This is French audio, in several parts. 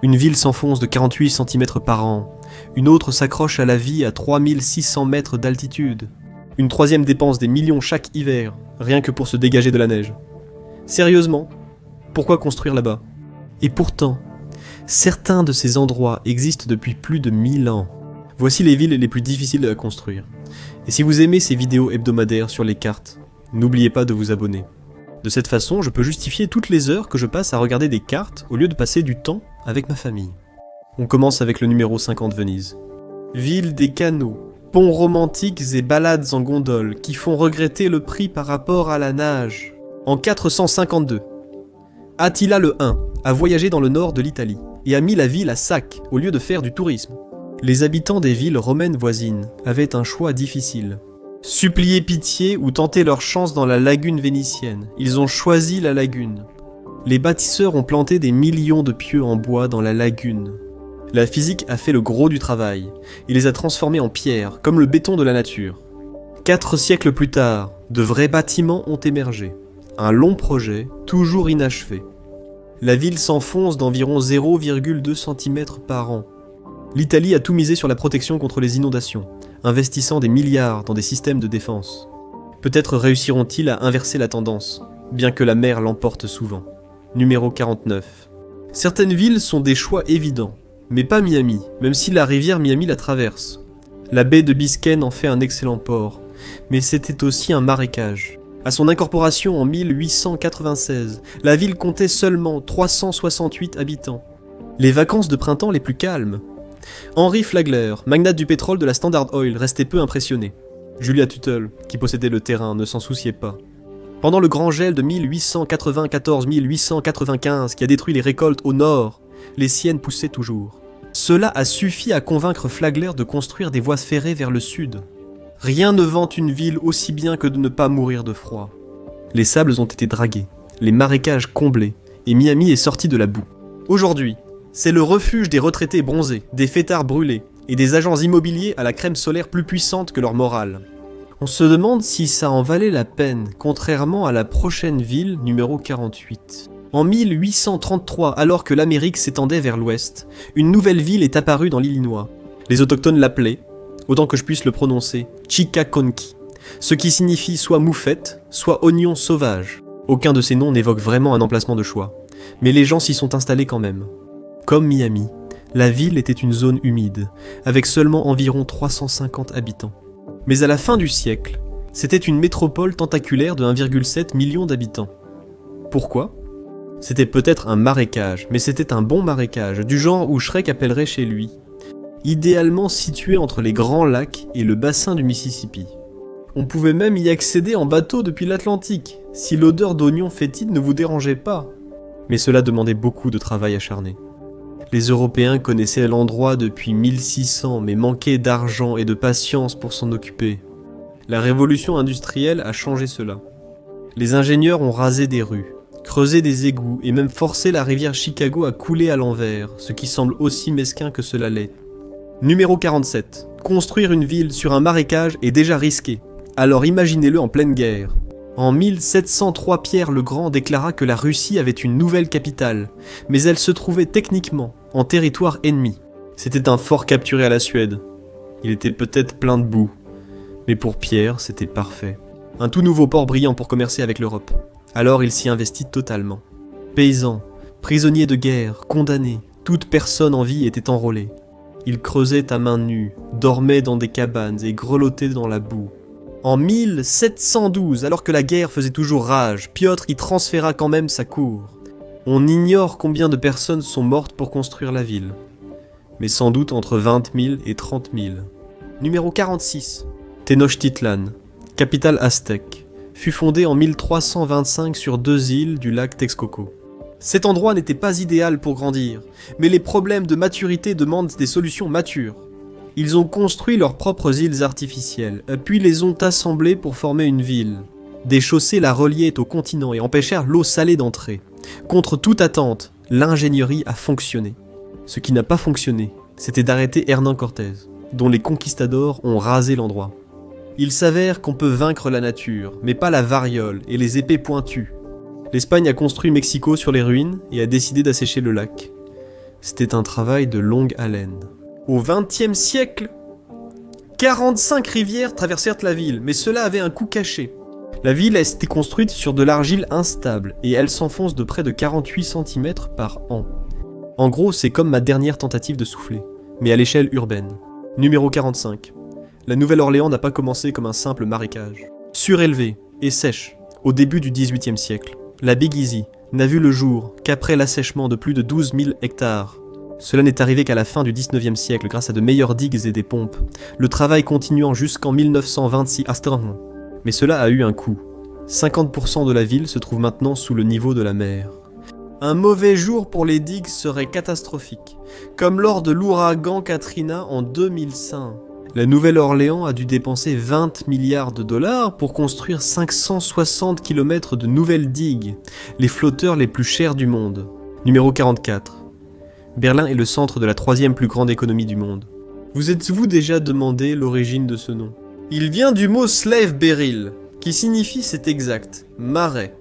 Une ville s'enfonce de 48 cm par an. Une autre s'accroche à la vie à 3600 mètres d'altitude. Une troisième dépense des millions chaque hiver, rien que pour se dégager de la neige. Sérieusement, pourquoi construire là-bas? Et pourtant, certains de ces endroits existent depuis plus de 1000 ans. Voici les villes les plus difficiles à construire. Et si vous aimez ces vidéos hebdomadaires sur les cartes, n'oubliez pas de vous abonner. De cette façon, je peux justifier toutes les heures que je passe à regarder des cartes au lieu de passer du temps avec ma famille. On commence avec le numéro 50 Venise. Ville des canaux, ponts romantiques et balades en gondole qui font regretter le prix par rapport à la nage. En 452, Attila le Hun a voyagé dans le nord de l'Italie et a mis la ville à sac au lieu de faire du tourisme. Les habitants des villes romaines voisines avaient un choix difficile. Supplier pitié ou tenter leur chance dans la lagune vénitienne. Ils ont choisi la lagune. Les bâtisseurs ont planté des millions de pieux en bois dans la lagune. La physique a fait le gros du travail. Il les a transformés en pierre, comme le béton de la nature. 4 siècles plus tard, de vrais bâtiments ont émergé. Un long projet, toujours inachevé. La ville s'enfonce d'environ 0,2 cm par an. L'Italie a tout misé sur la protection contre les inondations, investissant des milliards dans des systèmes de défense. Peut-être réussiront-ils à inverser la tendance, bien que la mer l'emporte souvent. Numéro 49. Certaines villes sont des choix évidents, mais pas Miami, même si la rivière Miami la traverse. La baie de Biscayne en fait un excellent port, mais c'était aussi un marécage. À son incorporation en 1896, la ville comptait seulement 368 habitants. Les vacances de printemps les plus calmes. Henry Flagler, magnate du pétrole de la Standard Oil, restait peu impressionné. Julia Tuttle, qui possédait le terrain, ne s'en souciait pas. Pendant le grand gel de 1894-1895 qui a détruit les récoltes au nord, les siennes poussaient toujours. Cela a suffi à convaincre Flagler de construire des voies ferrées vers le sud. Rien ne vante une ville aussi bien que de ne pas mourir de froid. Les sables ont été dragués, les marécages comblés, et Miami est sorti de la boue. Aujourd'hui, c'est le refuge des retraités bronzés, des fêtards brûlés, et des agents immobiliers à la crème solaire plus puissante que leur morale. On se demande si ça en valait la peine, contrairement à la prochaine ville, numéro 48. En 1833, alors que l'Amérique s'étendait vers l'ouest, une nouvelle ville est apparue dans l'Illinois. Les autochtones l'appelaient, autant que je puisse le prononcer, Chicaconqui, ce qui signifie soit moufette, soit oignon sauvage. Aucun de ces noms n'évoque vraiment un emplacement de choix, mais les gens s'y sont installés quand même. Comme Miami, la ville était une zone humide, avec seulement environ 350 habitants. Mais à la fin du siècle, c'était une métropole tentaculaire de 1,7 million d'habitants. Pourquoi ? C'était peut-être un marécage, mais c'était un bon marécage, du genre où Shrek appellerait chez lui. Idéalement situé entre les grands lacs et le bassin du Mississippi. On pouvait même y accéder en bateau depuis l'Atlantique, si l'odeur d'oignons fétides ne vous dérangeait pas. Mais cela demandait beaucoup de travail acharné. Les Européens connaissaient l'endroit depuis 1600, mais manquaient d'argent et de patience pour s'en occuper. La révolution industrielle a changé cela. Les ingénieurs ont rasé des rues, creusé des égouts et même forcé la rivière Chicago à couler à l'envers, ce qui semble aussi mesquin que cela l'est. Numéro 47. Construire une ville sur un marécage est déjà risqué, alors imaginez-le en pleine guerre. En 1703, Pierre le Grand déclara que la Russie avait une nouvelle capitale, mais elle se trouvait techniquement en territoire ennemi. C'était un fort capturé à la Suède. Il était peut-être plein de boue, mais pour Pierre, c'était parfait. Un tout nouveau port brillant pour commercer avec l'Europe. Alors il s'y investit totalement. Paysans, prisonniers de guerre, condamnés, toute personne en vie était enrôlée. Il creusait à main nue, dormait dans des cabanes et grelottait dans la boue. En 1712, alors que la guerre faisait toujours rage, Piotr y transféra quand même sa cour. On ignore combien de personnes sont mortes pour construire la ville, mais sans doute entre 20 000 et 30 000. Numéro 46. Tenochtitlan, capitale aztèque, fut fondée en 1325 sur 2 îles du lac Texcoco. Cet endroit n'était pas idéal pour grandir, mais les problèmes de maturité demandent des solutions matures. Ils ont construit leurs propres îles artificielles, puis les ont assemblées pour former une ville. Des chaussées la reliaient au continent et empêchèrent l'eau salée d'entrer. Contre toute attente, l'ingénierie a fonctionné. Ce qui n'a pas fonctionné, c'était d'arrêter Hernán Cortés, dont les conquistadors ont rasé l'endroit. Il s'avère qu'on peut vaincre la nature, mais pas la variole et les épées pointues. L'Espagne a construit Mexico sur les ruines et a décidé d'assécher le lac. C'était un travail de longue haleine. Au XXe siècle, 45 rivières traversèrent la ville, mais cela avait un coût caché. La ville a été construite sur de l'argile instable, et elle s'enfonce de près de 48 cm par an. En gros, c'est comme ma dernière tentative de souffler, mais à l'échelle urbaine. Numéro 45. La Nouvelle-Orléans n'a pas commencé comme un simple marécage. Surélevée et sèche, au début du XVIIIe siècle, la Big Easy n'a vu le jour qu'après l'assèchement de plus de 12 000 hectares. Cela n'est arrivé qu'à la fin du XIXe siècle grâce à de meilleures digues et des pompes, le travail continuant jusqu'en 1926 à Strasbourg. Mais cela a eu un coût. 50% de la ville se trouve maintenant sous le niveau de la mer. Un mauvais jour pour les digues serait catastrophique, comme lors de l'ouragan Katrina en 2005. La Nouvelle-Orléans a dû dépenser 20 milliards de dollars pour construire 560 km de nouvelles digues, les flotteurs les plus chers du monde. Numéro 44. Berlin est le centre de la 3e plus grande économie du monde. Vous êtes-vous déjà demandé l'origine de ce nom? Il vient du mot slave beryl, qui signifie, c'est exact, marais.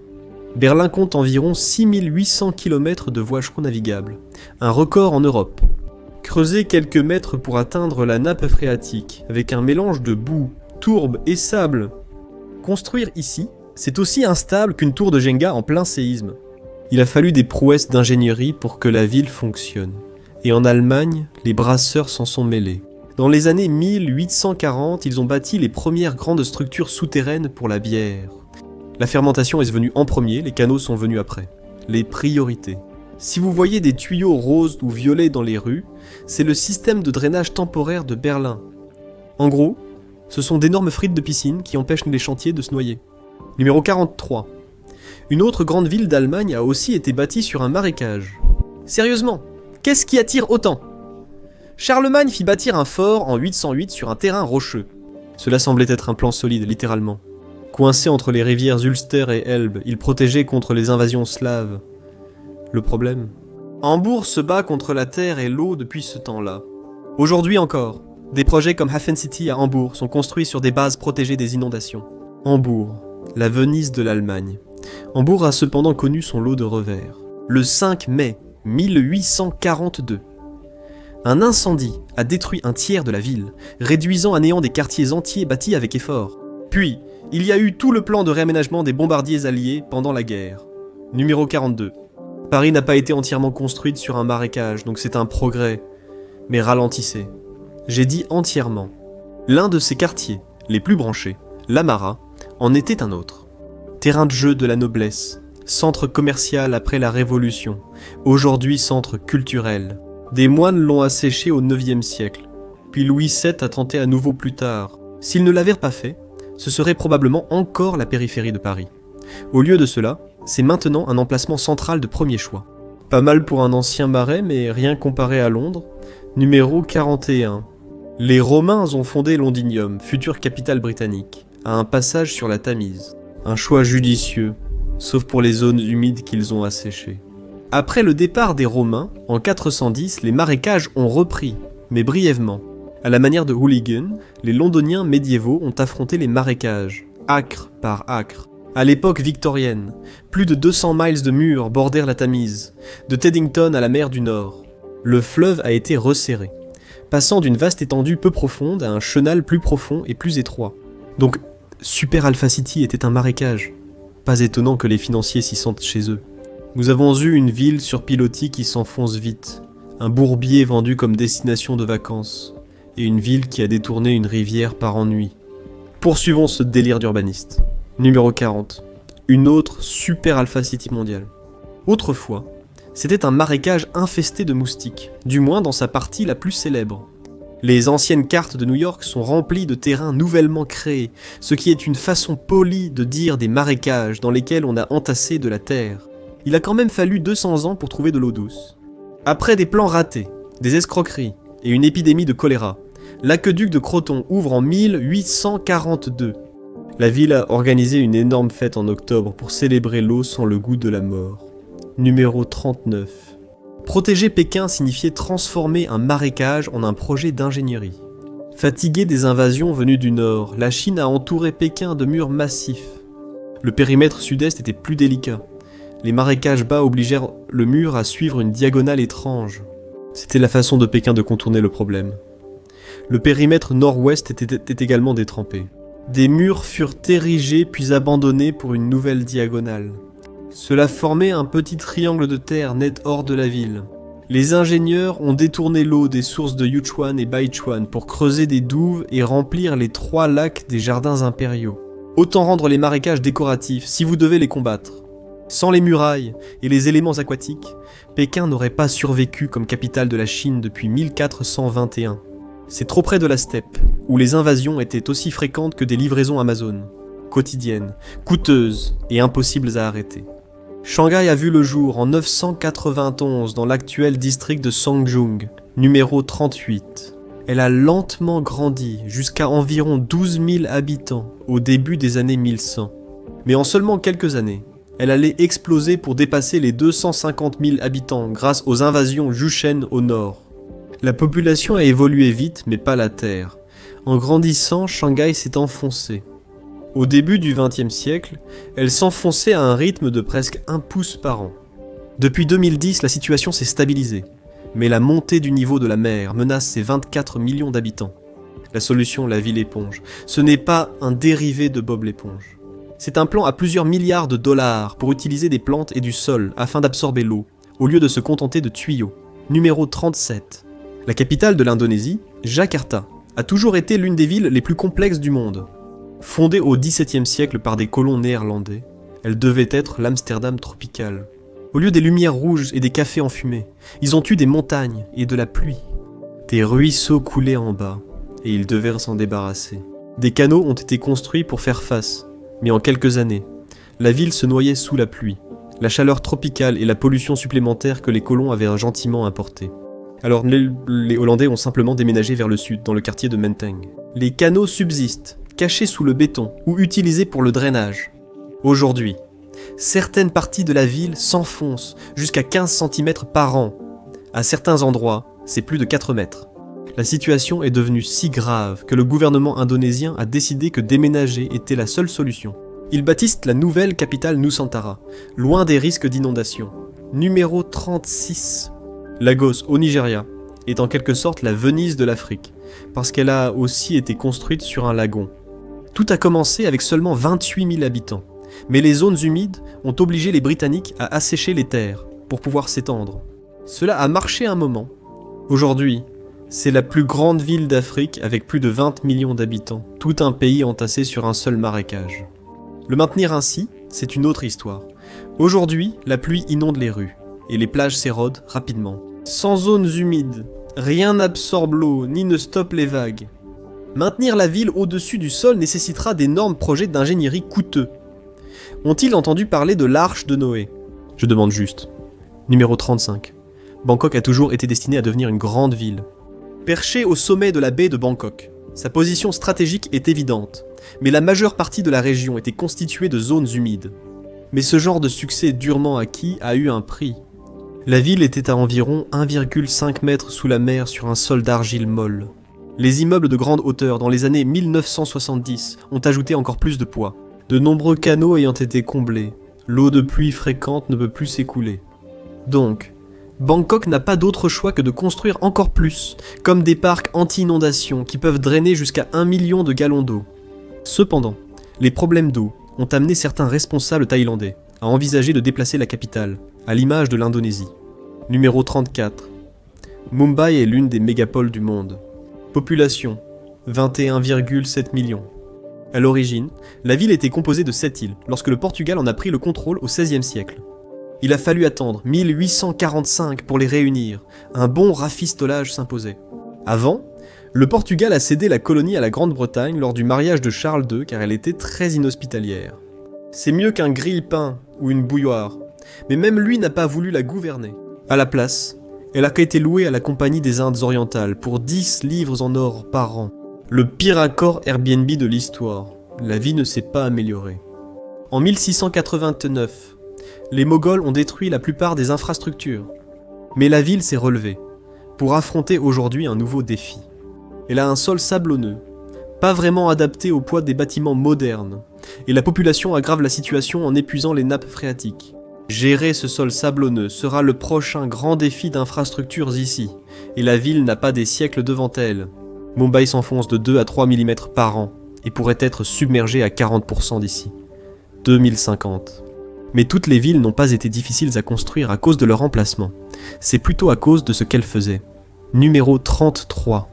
Berlin compte environ 6800 km de voies navigables, un record en Europe. Creuser quelques mètres pour atteindre la nappe phréatique, avec un mélange de boue, tourbe et sable. Construire ici, c'est aussi instable qu'une tour de Jenga en plein séisme. Il a fallu des prouesses d'ingénierie pour que la ville fonctionne. Et en Allemagne, les brasseurs s'en sont mêlés. Dans les années 1840, ils ont bâti les premières grandes structures souterraines pour la bière. La fermentation est venue en premier, les canaux sont venus après. Les priorités. Si vous voyez des tuyaux roses ou violets dans les rues, c'est le système de drainage temporaire de Berlin. En gros, ce sont d'énormes frites de piscine qui empêchent les chantiers de se noyer. Numéro 43. Une autre grande ville d'Allemagne a aussi été bâtie sur un marécage. Sérieusement, qu'est-ce qui attire autant? Charlemagne fit bâtir un fort en 808 sur un terrain rocheux. Cela semblait être un plan solide, littéralement. Coincé entre les rivières Ulster et Elbe, il protégeait contre les invasions slaves. Le problème? Hambourg se bat contre la terre et l'eau depuis ce temps-là. Aujourd'hui encore, des projets comme Hafen City à Hambourg sont construits sur des bases protégées des inondations. Hambourg, la Venise de l'Allemagne. Hambourg a cependant connu son lot de revers. Le 5 mai 1842, un incendie a détruit un tiers de la ville, réduisant à néant des quartiers entiers bâtis avec effort. Puis, il y a eu tout le plan de réaménagement des bombardiers alliés pendant la guerre. Numéro 42. Paris n'a pas été entièrement construite sur un marécage, donc c'est un progrès. Mais ralentissez. J'ai dit entièrement. L'un de ces quartiers, les plus branchés, l'Amara, en était un autre. Terrain de jeu de la noblesse, centre commercial après la Révolution, aujourd'hui centre culturel. Des moines l'ont asséché au IXe siècle, puis Louis VII a tenté à nouveau plus tard. S'ils ne l'avaient pas fait, ce serait probablement encore la périphérie de Paris. Au lieu de cela, c'est maintenant un emplacement central de premier choix. Pas mal pour un ancien marais, mais rien comparé à Londres. Numéro 41. Les Romains ont fondé Londinium, future capitale britannique, à un passage sur la Tamise. Un choix judicieux, sauf pour les zones humides qu'ils ont asséchées. Après le départ des Romains, en 410, les marécages ont repris, mais brièvement. À la manière de Hooligan, les Londoniens médiévaux ont affronté les marécages, acre par acre. À l'époque victorienne, plus de 200 miles de murs bordèrent la Tamise, de Teddington à la mer du Nord. Le fleuve a été resserré, passant d'une vaste étendue peu profonde à un chenal plus profond et plus étroit. Donc, Super Alpha City était un marécage. Pas étonnant que les financiers s'y sentent chez eux. Nous avons eu une ville sur pilotis qui s'enfonce vite, un bourbier vendu comme destination de vacances, et une ville qui a détourné une rivière par ennui. Poursuivons ce délire d'urbaniste. Numéro 40. Une autre Super Alpha City mondiale. Autrefois, c'était un marécage infesté de moustiques, du moins dans sa partie la plus célèbre. Les anciennes cartes de New York sont remplies de terrains nouvellement créés, ce qui est une façon polie de dire des marécages dans lesquels on a entassé de la terre. Il a quand même fallu 200 ans pour trouver de l'eau douce. Après des plans ratés, des escroqueries et une épidémie de choléra, l'aqueduc de Croton ouvre en 1842. La ville a organisé une énorme fête en octobre pour célébrer l'eau sans le goût de la mort. Numéro 39. Protéger Pékin signifiait transformer un marécage en un projet d'ingénierie. Fatiguée des invasions venues du nord, la Chine a entouré Pékin de murs massifs. Le périmètre sud-est était plus délicat. Les marécages bas obligèrent le mur à suivre une diagonale étrange. C'était la façon de Pékin de contourner le problème. Le périmètre nord-ouest était également détrempé. Des murs furent érigés puis abandonnés pour une nouvelle diagonale. Cela formait un petit triangle de terre net hors de la ville. Les ingénieurs ont détourné l'eau des sources de Yuchuan et Baichuan pour creuser des douves et remplir les 3 lacs des jardins impériaux. Autant rendre les marécages décoratifs si vous devez les combattre. Sans les murailles et les éléments aquatiques, Pékin n'aurait pas survécu comme capitale de la Chine depuis 1421. C'est trop près de la steppe, où les invasions étaient aussi fréquentes que des livraisons Amazon, quotidiennes, coûteuses et impossibles à arrêter. Shanghai a vu le jour en 991 dans l'actuel district de Songjung, numéro 38. Elle a lentement grandi jusqu'à environ 12 000 habitants au début des années 1100. Mais en seulement quelques années, elle allait exploser pour dépasser les 250 000 habitants grâce aux invasions Juchen au nord. La population a évolué vite, mais pas la Terre. En grandissant, Shanghai s'est enfoncée. Au début du XXe siècle, elle s'enfonçait à un rythme de presque 1 pouce par an. Depuis 2010, la situation s'est stabilisée, mais la montée du niveau de la mer menace ses 24 millions d'habitants. La solution, la ville éponge. Ce n'est pas un dérivé de Bob l'éponge. C'est un plan à plusieurs milliards de dollars pour utiliser des plantes et du sol afin d'absorber l'eau, au lieu de se contenter de tuyaux. Numéro 37. La capitale de l'Indonésie, Jakarta, a toujours été l'une des villes les plus complexes du monde. Fondée au XVIIe siècle par des colons néerlandais, elle devait être l'Amsterdam tropical. Au lieu des lumières rouges et des cafés enfumés, ils ont eu des montagnes et de la pluie. Des ruisseaux coulaient en bas, et ils devaient s'en débarrasser. Des canaux ont été construits pour faire face, mais en quelques années, la ville se noyait sous la pluie, la chaleur tropicale et la pollution supplémentaire que les colons avaient gentiment importée. Alors les Hollandais ont simplement déménagé vers le sud, dans le quartier de Menteng. Les canaux subsistent, cachés sous le béton ou utilisés pour le drainage. Aujourd'hui, certaines parties de la ville s'enfoncent jusqu'à 15 cm par an. À certains endroits, c'est plus de 4 mètres. La situation est devenue si grave que le gouvernement indonésien a décidé que déménager était la seule solution. Ils bâtissent la nouvelle capitale Nusantara, loin des risques d'inondation. Numéro 36. Lagos, au Nigeria, est en quelque sorte la Venise de l'Afrique, parce qu'elle a aussi été construite sur un lagon. Tout a commencé avec seulement 28 000 habitants, mais les zones humides ont obligé les Britanniques à assécher les terres pour pouvoir s'étendre. Cela a marché un moment. Aujourd'hui, c'est la plus grande ville d'Afrique avec plus de 20 millions d'habitants, tout un pays entassé sur un seul marécage. Le maintenir ainsi, c'est une autre histoire. Aujourd'hui, la pluie inonde les rues, et les plages s'érodent rapidement. Sans zones humides, rien n'absorbe l'eau ni ne stoppe les vagues. Maintenir la ville au-dessus du sol nécessitera d'énormes projets d'ingénierie coûteux. Ont-ils entendu parler de l'arche de Noé ? Je demande juste. Numéro 35. Bangkok a toujours été destinée à devenir une grande ville. Perchée au sommet de la baie de Bangkok, sa position stratégique est évidente, mais la majeure partie de la région était constituée de zones humides. Mais ce genre de succès durement acquis a eu un prix. La ville était à environ 1,5 mètre sous la mer sur un sol d'argile molle. Les immeubles de grande hauteur dans les années 1970 ont ajouté encore plus de poids. De nombreux canaux ayant été comblés, l'eau de pluie fréquente ne peut plus s'écouler. Donc, Bangkok n'a pas d'autre choix que de construire encore plus, comme des parcs anti-inondation qui peuvent drainer jusqu'à 1 million de gallons d'eau. Cependant, les problèmes d'eau ont amené certains responsables thaïlandais à envisager de déplacer la capitale, à l'image de l'Indonésie. Numéro 34. Mumbai est l'une des mégapoles du monde. Population, 21,7 millions. À l'origine, la ville était composée de 7 îles, lorsque le Portugal en a pris le contrôle au XVIe siècle. Il a fallu attendre 1845 pour les réunir, un bon rafistolage s'imposait. Avant, le Portugal a cédé la colonie à la Grande-Bretagne lors du mariage de Charles II car elle était très inhospitalière. C'est mieux qu'un grille-pain ou une bouilloire, mais même lui n'a pas voulu la gouverner. À la place, elle a été louée à la Compagnie des Indes orientales pour 10 livres en or par an. Le pire accord Airbnb de l'histoire. La vie ne s'est pas améliorée. En 1689, les Moghols ont détruit la plupart des infrastructures. Mais la ville s'est relevée, pour affronter aujourd'hui un nouveau défi. Elle a un sol sablonneux, pas vraiment adapté au poids des bâtiments modernes, et la population aggrave la situation en épuisant les nappes phréatiques. Gérer ce sol sablonneux sera le prochain grand défi d'infrastructures ici, Et la ville n'a pas des siècles devant elle. Mumbai s'enfonce de 2 à 3 mm par an et pourrait être submergée à 40% d'ici 2050. Mais toutes les villes n'ont pas été difficiles à construire à cause de leur emplacement. C'est plutôt à cause de ce qu'elles faisaient. Numéro 33.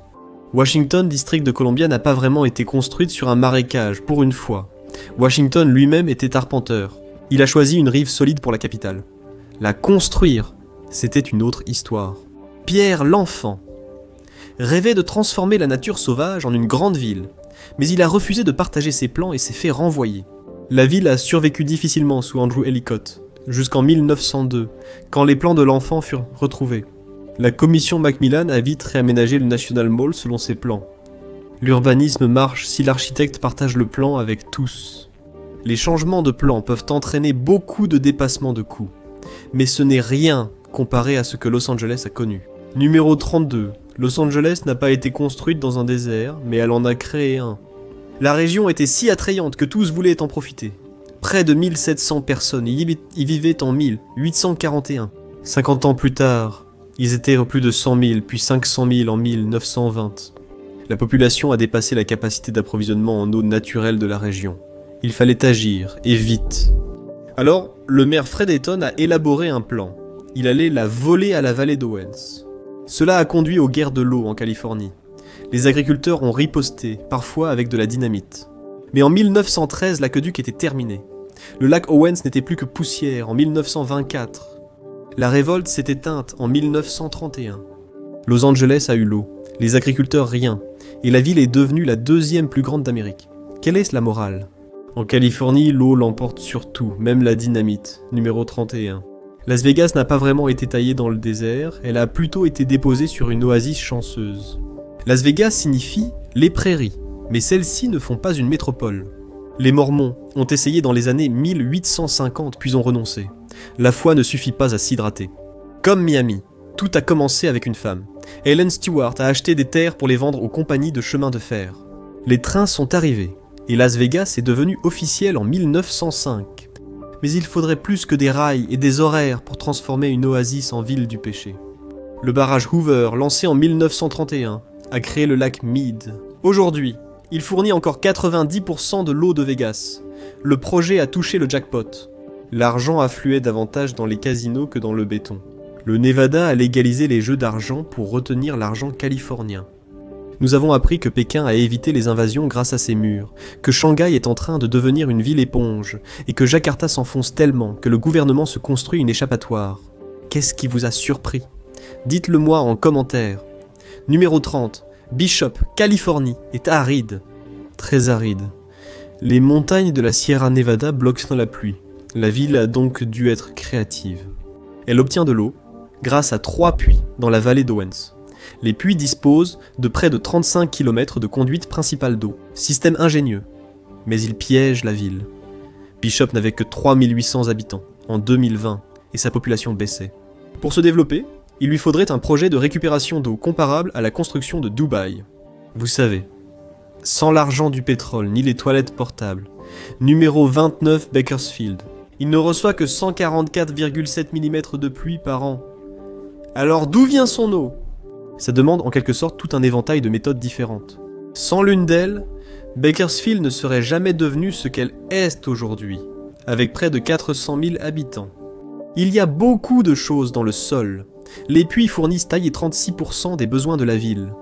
Washington, district de Columbia, n'a pas vraiment été construite sur un marécage, pour une fois. Washington lui-même était arpenteur. Il a choisi une rive solide pour la capitale. La construire, c'était une autre histoire. Pierre l'Enfant rêvait de transformer la nature sauvage en une grande ville, mais il a refusé de partager ses plans et s'est fait renvoyer. La ville a survécu difficilement sous Andrew Ellicott, jusqu'en 1902, quand les plans de l'enfant furent retrouvés. La commission Macmillan a vite réaménagé le National Mall selon ses plans. L'urbanisme marche si l'architecte partage le plan avec tous. Les changements de plan peuvent entraîner beaucoup de dépassements de coûts, mais ce n'est rien comparé à ce que Los Angeles a connu. Numéro 32. Los Angeles n'a pas été construite dans un désert, mais elle en a créé un. La région était si attrayante que tous voulaient en profiter. Près de 1700 personnes y vivaient en 1841. 50 ans plus tard, ils étaient plus de 100 000, puis 500 000 en 1920. La population a dépassé la capacité d'approvisionnement en eau naturelle de la région. Il fallait agir, et vite. Alors, le maire Fred Hayton a élaboré un plan. Il allait la voler à la vallée d'Owens. Cela a conduit aux guerres de l'eau en Californie. Les agriculteurs ont riposté, parfois avec de la dynamite. Mais en 1913, l'aqueduc était terminé. Le lac Owens n'était plus que poussière en 1924. La révolte s'est éteinte en 1931. Los Angeles a eu l'eau, les agriculteurs rien, et la ville est devenue la deuxième plus grande d'Amérique. Quelle est la morale ? En Californie, l'eau l'emporte sur tout, même la dynamite, numéro 31. Las Vegas n'a pas vraiment été taillée dans le désert, elle a plutôt été déposée sur une oasis chanceuse. Las Vegas signifie les prairies, mais celles-ci ne font pas une métropole. Les Mormons ont essayé dans les années 1850 puis ont renoncé. La foi ne suffit pas à s'hydrater. Comme Miami, tout a commencé avec une femme. Ellen Stewart a acheté des terres pour les vendre aux compagnies de chemin de fer. Les trains sont arrivés, et Las Vegas est devenu officiel en 1905. Mais il faudrait plus que des rails et des horaires pour transformer une oasis en ville du péché. Le barrage Hoover, lancé en 1931, a créé le lac Mead. Aujourd'hui, il fournit encore 90% de l'eau de Vegas. Le projet a touché le jackpot. L'argent affluait davantage dans les casinos que dans le béton. Le Nevada a légalisé les jeux d'argent pour retenir l'argent californien. Nous avons appris que Pékin a évité les invasions grâce à ses murs, que Shanghai est en train de devenir une ville éponge, et que Jakarta s'enfonce tellement que le gouvernement se construit une échappatoire. Qu'est-ce qui vous a surpris ? Dites-le moi en commentaire. Numéro 30. Bishop, Californie, est aride. Très aride. Les montagnes de la Sierra Nevada bloquent dans la pluie. La ville a donc dû être créative. Elle obtient de l'eau grâce à 3 puits dans la vallée d'Owens. Les puits disposent de près de 35 km de conduite principale d'eau. Système ingénieux. Mais ils piègent la ville. Bishop n'avait que 3800 habitants en 2020 et sa population baissait. Pour se développer, il lui faudrait un projet de récupération d'eau comparable à la construction de Dubaï. Vous savez, sans l'argent du pétrole ni les toilettes portables. Numéro 29 Bakersfield. Il ne reçoit que 144,7 mm de pluie par an. Alors d'où vient son eau ? Ça demande en quelque sorte tout un éventail de méthodes différentes. Sans l'une d'elles, Bakersfield ne serait jamais devenue ce qu'elle est aujourd'hui, avec près de 400 000 habitants. Il y a beaucoup de choses dans le sol. Les puits fournissent taille et 36% des besoins de la ville.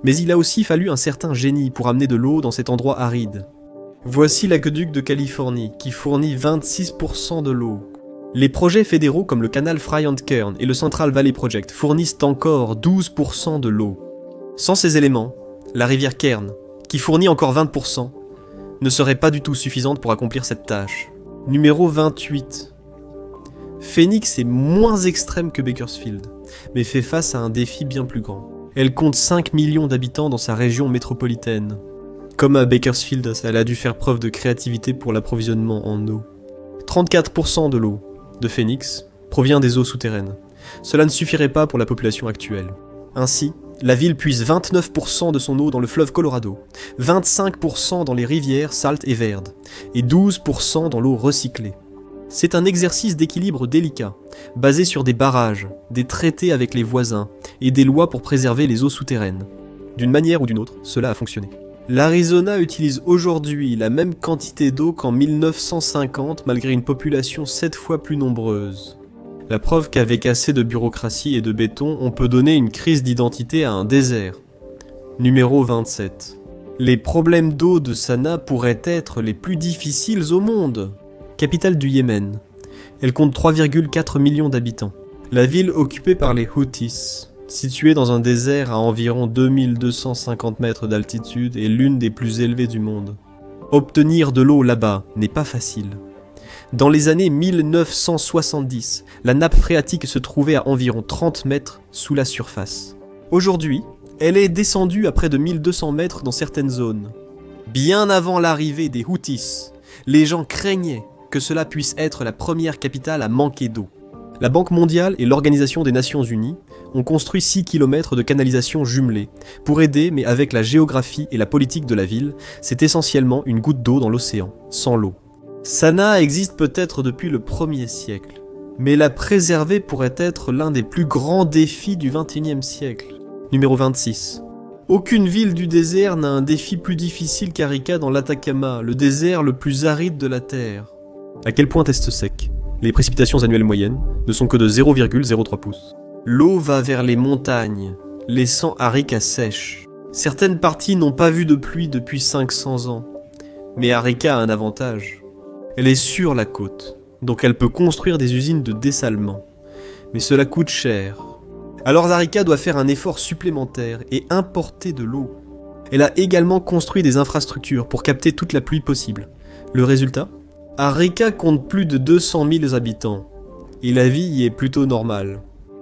Mais il a aussi fallu un certain génie pour amener de l'eau dans cet endroit aride. Voici l'aqueduc de Californie, qui fournit 26% de l'eau. Les projets fédéraux comme le canal Fry and Kern et le Central Valley Project fournissent encore 12% de l'eau. Sans ces éléments, la rivière Kern, qui fournit encore 20%, ne serait pas du tout suffisante pour accomplir cette tâche. Numéro 28. Phoenix est moins extrême que Bakersfield, mais fait face à un défi bien plus grand. Elle compte 5 millions d'habitants dans sa région métropolitaine. Comme à Bakersfield, elle a dû faire preuve de créativité pour l'approvisionnement en eau. 34% de l'eau de Phoenix provient des eaux souterraines. Cela ne suffirait pas pour la population actuelle. Ainsi, la ville puise 29% de son eau dans le fleuve Colorado, 25% dans les rivières Salt et Verde, et 12% dans l'eau recyclée. C'est un exercice d'équilibre délicat, basé sur des barrages, des traités avec les voisins et des lois pour préserver les eaux souterraines. D'une manière ou d'une autre, cela a fonctionné. L'Arizona utilise aujourd'hui la même quantité d'eau qu'en 1950 malgré une population 7 fois plus nombreuse. La preuve qu'avec assez de bureaucratie et de béton, on peut donner une crise d'identité à un désert. Numéro 27. Les problèmes d'eau de Sanaa pourraient être les plus difficiles au monde. Capitale du Yémen. Elle compte 3,4 millions d'habitants. La ville occupée par les Houthis, située dans un désert à environ 2250 mètres d'altitude, est l'une des plus élevées du monde. Obtenir de l'eau là-bas n'est pas facile. Dans les années 1970, la nappe phréatique se trouvait à environ 30 mètres sous la surface. Aujourd'hui, elle est descendue à près de 1200 mètres dans certaines zones. Bien avant l'arrivée des Houthis, les gens craignaient que cela puisse être la première capitale à manquer d'eau. La Banque mondiale et l'Organisation des Nations Unies ont construit 6 km de canalisation jumelée pour aider, mais avec la géographie et la politique de la ville, c'est essentiellement une goutte d'eau dans l'océan, sans l'eau. Sanaa existe peut-être depuis le 1er siècle, mais la préserver pourrait être l'un des plus grands défis du XXIe siècle. Numéro 26. Aucune ville du désert n'a un défi plus difficile qu'Arica dans l'Atacama, le désert le plus aride de la Terre. À quel point est-ce sec? Les précipitations annuelles moyennes ne sont que de 0,03 pouces. L'eau va vers les montagnes, laissant Arica sèche. Certaines parties n'ont pas vu de pluie depuis 500 ans. Mais Arica a un avantage. Elle est sur la côte, donc elle peut construire des usines de dessalement. Mais cela coûte cher. Alors Arica doit faire un effort supplémentaire et importer de l'eau. Elle a également construit des infrastructures pour capter toute la pluie possible. Le résultat ? Arica compte plus de 200 000 habitants, et la vie y est plutôt normale.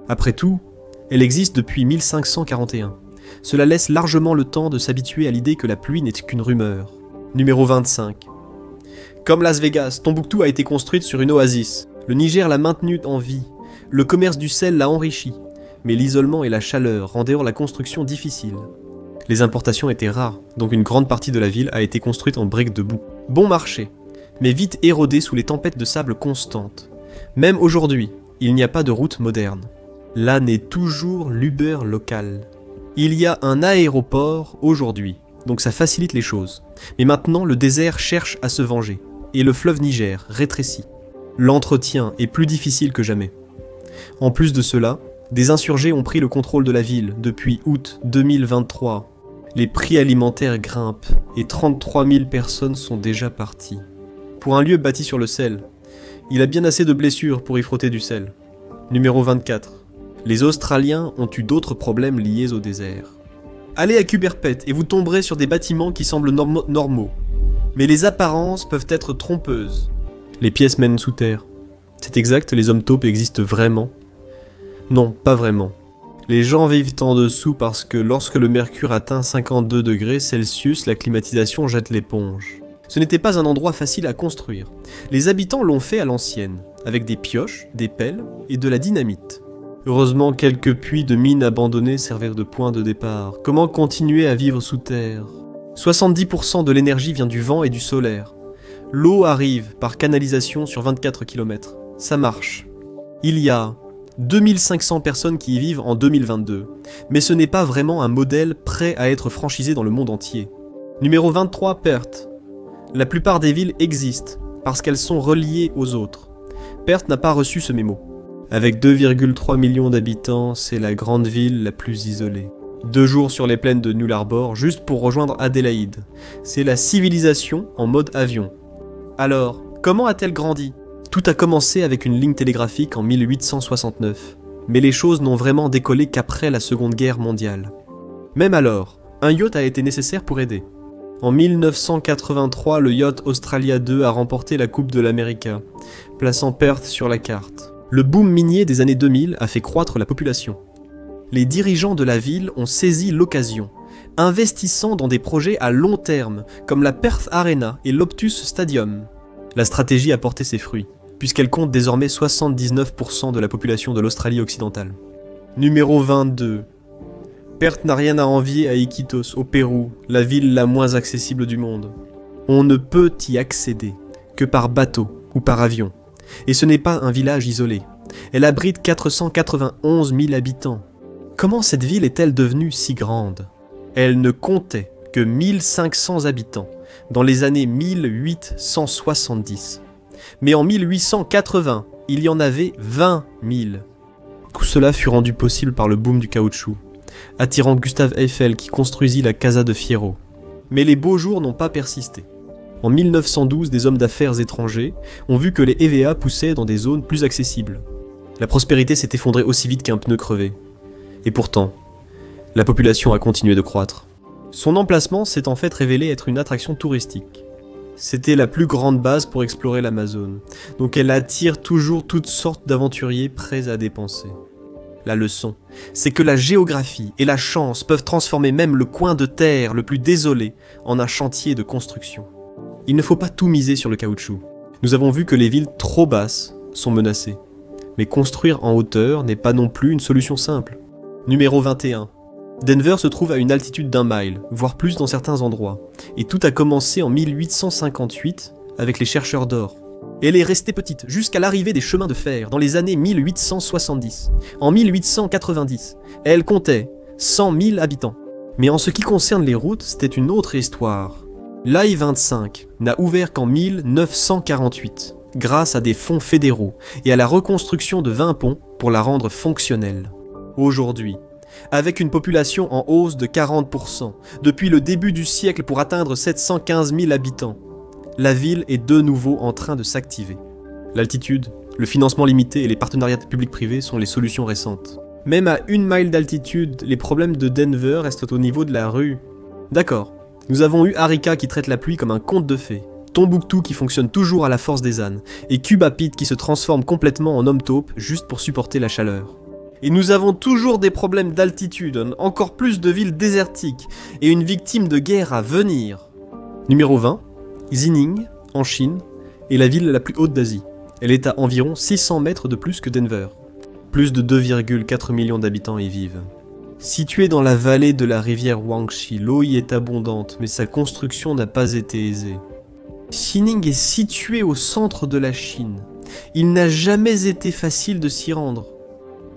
Après tout, elle existe depuis 1541. Cela laisse largement le temps de s'habituer à l'idée que la pluie n'est qu'une rumeur. Numéro 25. Comme Las Vegas, Tombouctou a été construite sur une oasis. Le Niger l'a maintenue en vie. Le commerce du sel l'a enrichi. Mais l'isolement et la chaleur rendaient la construction difficile. Les importations étaient rares, donc une grande partie de la ville a été construite en briques de boue. Bon marché, mais vite érodée sous les tempêtes de sable constantes. Même aujourd'hui, il n'y a pas de route moderne. Là n'est toujours l'Uber local. Il y a un aéroport aujourd'hui, donc ça facilite les choses. Mais maintenant, le désert cherche à se venger, et le fleuve Niger rétrécit. L'entretien est plus difficile que jamais. En plus de cela, des insurgés ont pris le contrôle de la ville depuis août 2023. Les prix alimentaires grimpent, et 33 000 personnes sont déjà parties. Pour un lieu bâti sur le sel, il a bien assez de blessures pour y frotter du sel. Numéro 24. Les Australiens ont eu d'autres problèmes liés au désert. Allez à Kuberpet et vous tomberez sur des bâtiments qui semblent normaux. Mais les apparences peuvent être trompeuses. Les pièces mènent sous terre. C'est exact, les hommes taupes existent vraiment? Non, pas vraiment. Les gens vivent en dessous parce que lorsque le mercure atteint 52 degrés Celsius, la climatisation jette l'éponge. Ce n'était pas un endroit facile à construire. Les habitants l'ont fait à l'ancienne, avec des pioches, des pelles et de la dynamite. Heureusement, quelques puits de mines abandonnés servirent de point de départ. Comment continuer à vivre sous terre ? 70% de l'énergie vient du vent et du solaire. L'eau arrive par canalisation sur 24 km. Ça marche. Il y a 2500 personnes qui y vivent en 2022. Mais ce n'est pas vraiment un modèle prêt à être franchisé dans le monde entier. Numéro 23, Perth. La plupart des villes existent, parce qu'elles sont reliées aux autres. Perth n'a pas reçu ce mémo. Avec 2,3 millions d'habitants, c'est la grande ville la plus isolée. 2 jours sur les plaines de Nullarbor, juste pour rejoindre Adélaïde. C'est la civilisation en mode avion. Alors, comment a-t-elle grandi ? Tout a commencé avec une ligne télégraphique en 1869. Mais les choses n'ont vraiment décollé qu'après la Seconde Guerre mondiale. Même alors, un yacht a été nécessaire pour aider. En 1983, le yacht Australia 2 a remporté la Coupe de l'America, plaçant Perth sur la carte. Le boom minier des années 2000 a fait croître la population. Les dirigeants de la ville ont saisi l'occasion, investissant dans des projets à long terme, comme la Perth Arena et l'Optus Stadium. La stratégie a porté ses fruits, puisqu'elle compte désormais 79% de la population de l'Australie occidentale. Numéro 22. Perth n'a rien à envier à Iquitos, au Pérou, la ville la moins accessible du monde. On ne peut y accéder que par bateau ou par avion. Et ce n'est pas un village isolé. Elle abrite 491 000 habitants. Comment cette ville est-elle devenue si grande? Elle ne comptait que 1500 habitants dans les années 1870. Mais en 1880, il y en avait 20 000. Tout cela fut rendu possible par le boom du caoutchouc, attirant Gustave Eiffel qui construisit la Casa de Fierro. Mais les beaux jours n'ont pas persisté. En 1912, des hommes d'affaires étrangers ont vu que les EVA poussaient dans des zones plus accessibles. La prospérité s'est effondrée aussi vite qu'un pneu crevé. Et pourtant, la population a continué de croître. Son emplacement s'est en fait révélé être une attraction touristique. C'était la plus grande base pour explorer l'Amazone, donc elle attire toujours toutes sortes d'aventuriers prêts à dépenser. La leçon, c'est que la géographie et la chance peuvent transformer même le coin de terre le plus désolé en un chantier de construction. Il ne faut pas tout miser sur le caoutchouc. Nous avons vu que les villes trop basses sont menacées. Mais construire en hauteur n'est pas non plus une solution simple. Numéro 21. Denver se trouve à une altitude d'1 mile, voire plus dans certains endroits. Et tout a commencé en 1858 avec les chercheurs d'or. Elle est restée petite jusqu'à l'arrivée des chemins de fer dans les années 1870. En 1890, elle comptait 100 000 habitants. Mais en ce qui concerne les routes, c'était une autre histoire. L'I-25 n'a ouvert qu'en 1948, grâce à des fonds fédéraux et à la reconstruction de 20 ponts pour la rendre fonctionnelle. Aujourd'hui, avec une population en hausse de 40% depuis le début du siècle pour atteindre 715 000 habitants, la ville est de nouveau en train de s'activer. L'altitude, le financement limité et les partenariats publics-privés sont les solutions récentes. Même à 1 mile d'altitude, les problèmes de Denver restent au niveau de la rue. D'accord, nous avons eu Arica qui traite la pluie comme un conte de fées, Tombouctou qui fonctionne toujours à la force des ânes, et Cuba Pete qui se transforme complètement en homme taupe juste pour supporter la chaleur. Et nous avons toujours des problèmes d'altitude, encore plus de villes désertiques, et une victime de guerre à venir. Numéro 20, Xining, en Chine, est la ville la plus haute d'Asie. Elle est à environ 600 mètres de plus que Denver. Plus de 2,4 millions d'habitants y vivent. Située dans la vallée de la rivière Huangshi, l'eau y est abondante, mais sa construction n'a pas été aisée. Xining est situé au centre de la Chine. Il n'a jamais été facile de s'y rendre.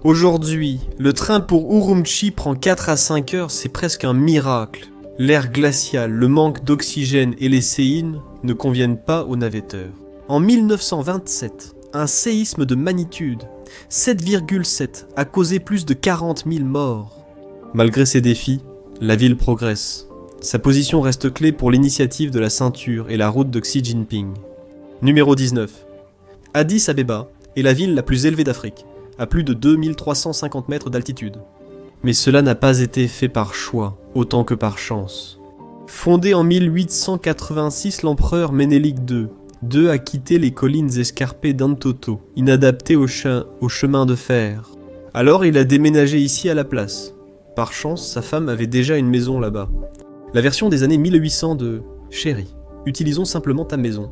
Aujourd'hui, le train pour Urumqi prend 4 à 5 heures, c'est presque un miracle. L'air glacial, le manque d'oxygène et les séines ne conviennent pas aux navetteurs. En 1927, un séisme de magnitude 7,7 a causé plus de 40 000 morts. Malgré ces défis, la ville progresse. Sa position reste clé pour l'initiative de la ceinture et la route de Xi Jinping. Numéro 19. Addis Abeba est la ville la plus élevée d'Afrique, à plus de 2350 mètres d'altitude. Mais cela n'a pas été fait par choix, autant que par chance. Fondé en 1886, l'empereur Ménélique II a quitté les collines escarpées d'Antoto, inadaptées au chemin de fer. Alors il a déménagé ici à la place. Par chance, sa femme avait déjà une maison là-bas. La version des années 1800 de « Chérie, utilisons simplement ta maison ».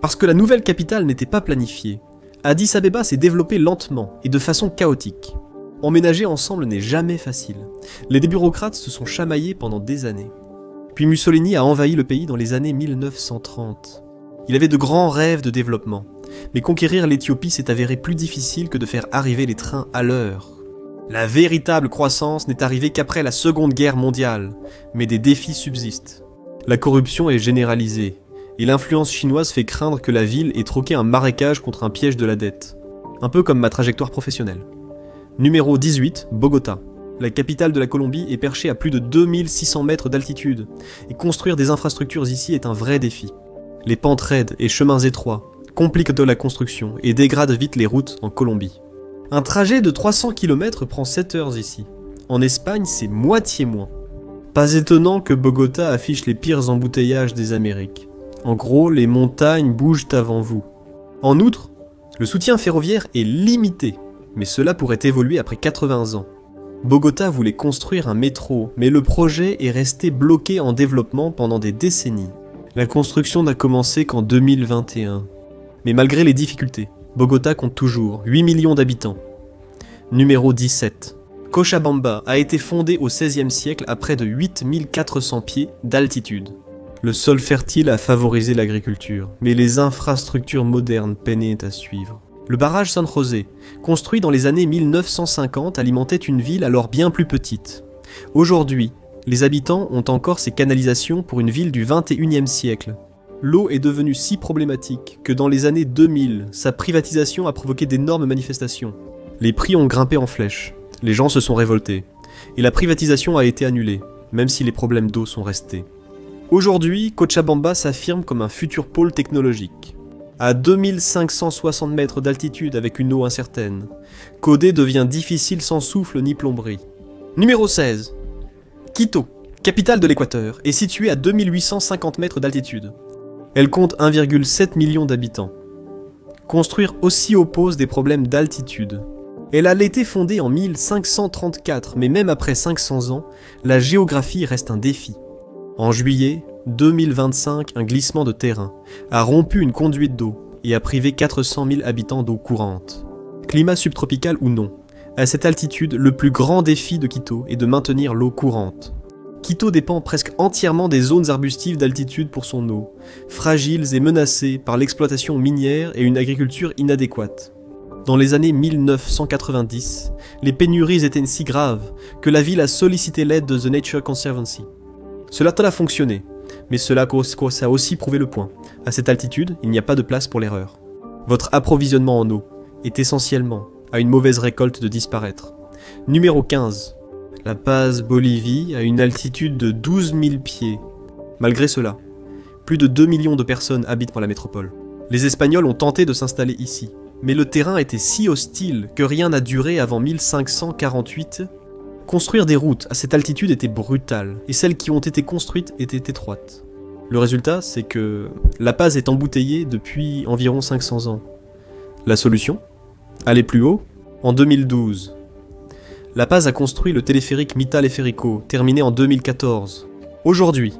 Parce que la nouvelle capitale n'était pas planifiée, Addis Abeba s'est développée lentement et de façon chaotique. Emménager ensemble n'est jamais facile. Les bureaucrates se sont chamaillés pendant des années. Puis Mussolini a envahi le pays dans les années 1930. Il avait de grands rêves de développement, mais conquérir l'Éthiopie s'est avéré plus difficile que de faire arriver les trains à l'heure. La véritable croissance n'est arrivée qu'après la Seconde Guerre mondiale, mais des défis subsistent. La corruption est généralisée, et l'influence chinoise fait craindre que la ville ait troqué un marécage contre un piège de la dette. Un peu comme ma trajectoire professionnelle. Numéro 18, Bogota. La capitale de la Colombie est perchée à plus de 2600 mètres d'altitude, et construire des infrastructures ici est un vrai défi. Les pentes raides et chemins étroits compliquent de la construction et dégradent vite les routes en Colombie. Un trajet de 300 km prend 7 heures ici. En Espagne, c'est moitié moins. Pas étonnant que Bogota affiche les pires embouteillages des Amériques. En gros, les montagnes bougent avant vous. En outre, le soutien ferroviaire est limité, mais cela pourrait évoluer après 80 ans. Bogota voulait construire un métro, mais le projet est resté bloqué en développement pendant des décennies. La construction n'a commencé qu'en 2021. Mais malgré les difficultés, Bogota compte toujours 8 millions d'habitants. Numéro 17. Cochabamba a été fondée au XVIe siècle à près de 8400 pieds d'altitude. Le sol fertile a favorisé l'agriculture, mais les infrastructures modernes peinaient à suivre. Le barrage San José, construit dans les années 1950, alimentait une ville alors bien plus petite. Aujourd'hui, les habitants ont encore ces canalisations pour une ville du 21e siècle. L'eau est devenue si problématique que dans les années 2000, sa privatisation a provoqué d'énormes manifestations. Les prix ont grimpé en flèche, les gens se sont révoltés, et la privatisation a été annulée, même si les problèmes d'eau sont restés. Aujourd'hui, Cochabamba s'affirme comme un futur pôle technologique. À 2560 mètres d'altitude avec une eau incertaine, coder devient difficile sans souffle ni plomberie. Numéro 16. Quito, capitale de l'Équateur, est située à 2850 mètres d'altitude. Elle compte 1,7 million d'habitants. Construire aussi haut pose des problèmes d'altitude. Elle a été fondée en 1534, mais même après 500 ans, la géographie reste un défi. En juillet 2025, un glissement de terrain a rompu une conduite d'eau et a privé 400 000 habitants d'eau courante. Climat subtropical ou non, à cette altitude, le plus grand défi de Quito est de maintenir l'eau courante. Quito dépend presque entièrement des zones arbustives d'altitude pour son eau, fragiles et menacées par l'exploitation minière et une agriculture inadéquate. Dans les années 1990, les pénuries étaient si graves que la ville a sollicité l'aide de The Nature Conservancy. Cela a fonctionné, mais cela a aussi prouvé le point. À cette altitude, il n'y a pas de place pour l'erreur. Votre approvisionnement en eau est essentiellement à une mauvaise récolte de disparaître. Numéro 15. La Paz, Bolivie, à une altitude de 12 000 pieds. Malgré cela, plus de 2 millions de personnes habitent dans la métropole. Les Espagnols ont tenté de s'installer ici, mais le terrain était si hostile que rien n'a duré avant 1548. Construire des routes à cette altitude était brutal, et celles qui ont été construites étaient étroites. Le résultat, c'est que La Paz est embouteillée depuis environ 500 ans. La solution ? Aller plus haut ? En 2012. La Paz a construit le téléphérique Mittal-Eférico, terminé en 2014. Aujourd'hui,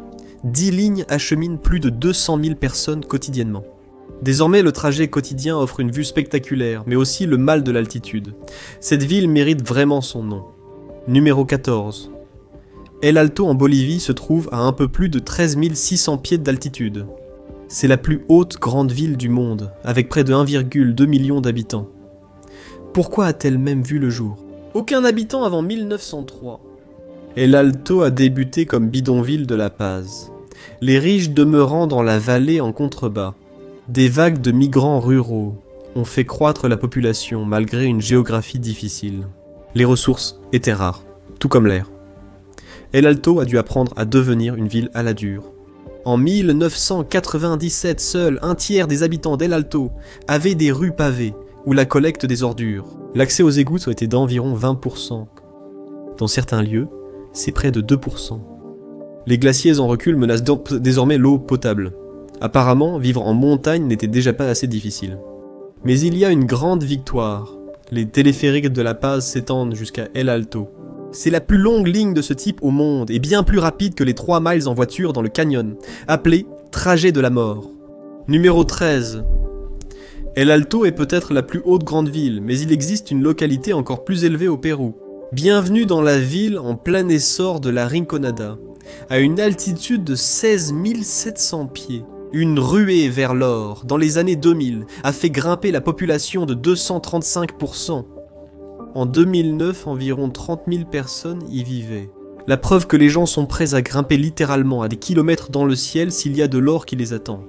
10 lignes acheminent plus de 200 000 personnes quotidiennement. Désormais, le trajet quotidien offre une vue spectaculaire, mais aussi le mal de l'altitude. Cette ville mérite vraiment son nom. Numéro 14. El Alto en Bolivie se trouve à un peu plus de 13 600 pieds d'altitude. C'est la plus haute grande ville du monde, avec près de 1,2 million d'habitants. Pourquoi a-t-elle même vu le jour ? Aucun habitant avant 1903. El Alto a débuté comme bidonville de La Paz, les riches demeurant dans la vallée en contrebas. Des vagues de migrants ruraux ont fait croître la population malgré une géographie difficile. Les ressources étaient rares, tout comme l'air. El Alto a dû apprendre à devenir une ville à la dure. En 1997, seul un tiers des habitants d'El Alto avaient des rues pavées ou la collecte des ordures. L'accès aux égouts a été d'environ 20%. Dans certains lieux, c'est près de 2%. Les glaciers en recul menacent désormais l'eau potable. Apparemment, vivre en montagne n'était déjà pas assez difficile. Mais il y a une grande victoire. Les téléphériques de La Paz s'étendent jusqu'à El Alto. C'est la plus longue ligne de ce type au monde et bien plus rapide que les 3 miles en voiture dans le canyon, appelé trajet de la mort. Numéro 13. El Alto est peut-être la plus haute grande ville, mais il existe une localité encore plus élevée au Pérou. Bienvenue dans la ville en plein essor de la Rinconada, à une altitude de 16 700 pieds. Une ruée vers l'or, dans les années 2000, a fait grimper la population de 235%. En 2009, environ 30 000 personnes y vivaient. La preuve que les gens sont prêts à grimper littéralement à des kilomètres dans le ciel s'il y a de l'or qui les attend.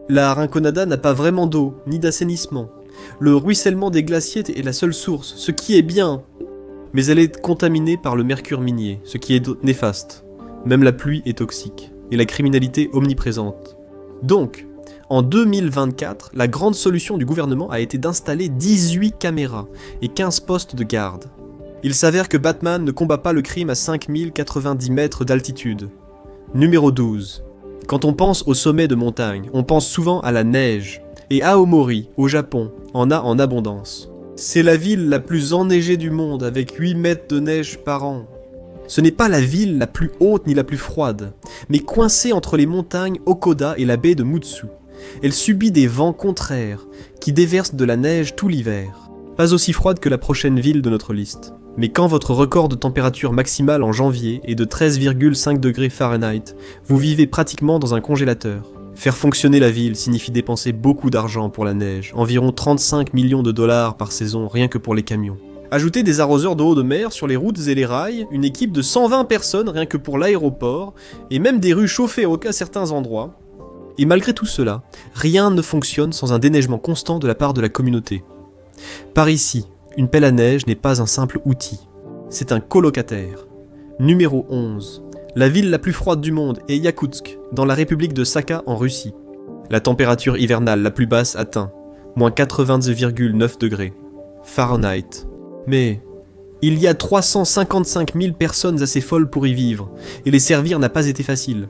La Rinconada n'a pas vraiment d'eau, ni d'assainissement. Le ruissellement des glaciers est la seule source, ce qui est bien. Mais elle est contaminée par le mercure minier, ce qui est néfaste. Même la pluie est toxique, et la criminalité omniprésente. Donc, en 2024, la grande solution du gouvernement a été d'installer 18 caméras et 15 postes de garde. Il s'avère que Batman ne combat pas le crime à 5090 mètres d'altitude. Numéro 12. Quand on pense au sommet de montagne, on pense souvent à la neige. Et Aomori, au Japon, en a en abondance. C'est la ville la plus enneigée du monde, avec 8 mètres de neige par an. Ce n'est pas la ville la plus haute ni la plus froide, mais coincée entre les montagnes Okoda et la baie de Mutsu. Elle subit des vents contraires, qui déversent de la neige tout l'hiver. Pas aussi froide que la prochaine ville de notre liste, Mais quand votre record de température maximale en janvier est de 13,5 degrés Fahrenheit, vous vivez pratiquement dans un congélateur. Faire fonctionner la ville signifie dépenser beaucoup d'argent pour la neige, environ 35 millions de dollars par saison rien que pour les camions. Ajoutez des arroseurs d'eau de mer sur les routes et les rails, une équipe de 120 personnes rien que pour l'aéroport, et même des rues chauffées à certains endroits. Et malgré tout cela, rien ne fonctionne sans un déneigement constant de la part de la communauté. Par ici, une pelle à neige n'est pas un simple outil, c'est un colocataire. Numéro 11. La ville la plus froide du monde est Yakoutsk, dans la République de Sakha en Russie. La température hivernale la plus basse atteint moins 80,9 degrés Fahrenheit. Mais il y a 355 000 personnes assez folles pour y vivre, et les servir n'a pas été facile.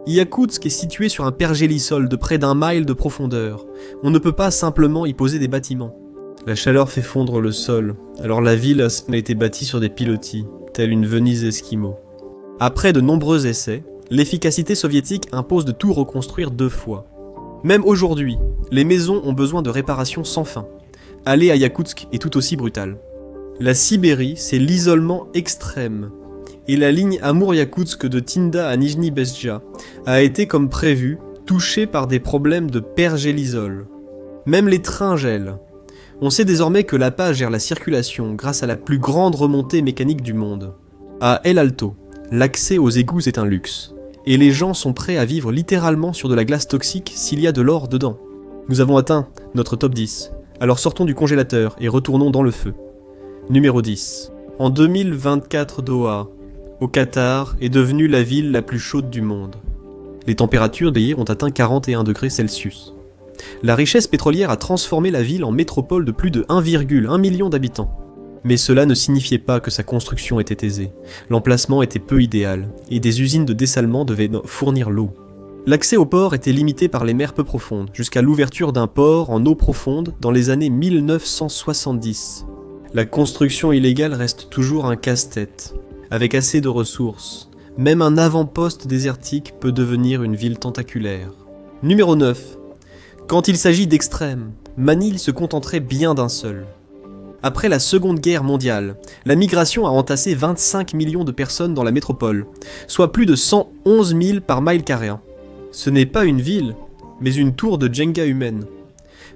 Yakoutsk est situé sur un pergélisol de près d'1 mile de profondeur. On ne peut pas simplement y poser des bâtiments. La chaleur fait fondre le sol, alors la ville a été bâtie sur des pilotis, telle une Venise esquimau. Après de nombreux essais, l'efficacité soviétique impose de tout reconstruire 2 fois. Même aujourd'hui, les maisons ont besoin de réparations sans fin. Aller à Yakoutsk est tout aussi brutal. La Sibérie, c'est l'isolement extrême. Et la ligne Amour-Yakoutsk de Tinda à Nijni Bezja a été, comme prévu, touchée par des problèmes de pergélisol. Même les trains gèlent. On sait désormais que l'APA gère la circulation grâce à la plus grande remontée mécanique du monde. À El Alto, l'accès aux égouts est un luxe. Et les gens sont prêts à vivre littéralement sur de la glace toxique s'il y a de l'or dedans. Nous avons atteint notre top 10. Alors sortons du congélateur et retournons dans le feu. Numéro 10. En 2024, Doha, au Qatar, est devenue la ville la plus chaude du monde. Les températures d'hier ont atteint 41 degrés Celsius. La richesse pétrolière a transformé la ville en métropole de plus de 1,1 million d'habitants. Mais cela ne signifiait pas que sa construction était aisée. L'emplacement était peu idéal, et des usines de dessalement devaient fournir l'eau. L'accès au port était limité par les mers peu profondes, jusqu'à l'ouverture d'un port en eau profonde dans les années 1970. La construction illégale reste toujours un casse-tête. Avec assez de ressources, même un avant-poste désertique peut devenir une ville tentaculaire. Numéro 9. Quand il s'agit d'extrêmes, Manille se contenterait bien d'un seul. Après la Seconde Guerre mondiale, la migration a entassé 25 millions de personnes dans la métropole, soit plus de 111 000 par mile carré. Ce n'est pas une ville, mais une tour de Jenga humaine.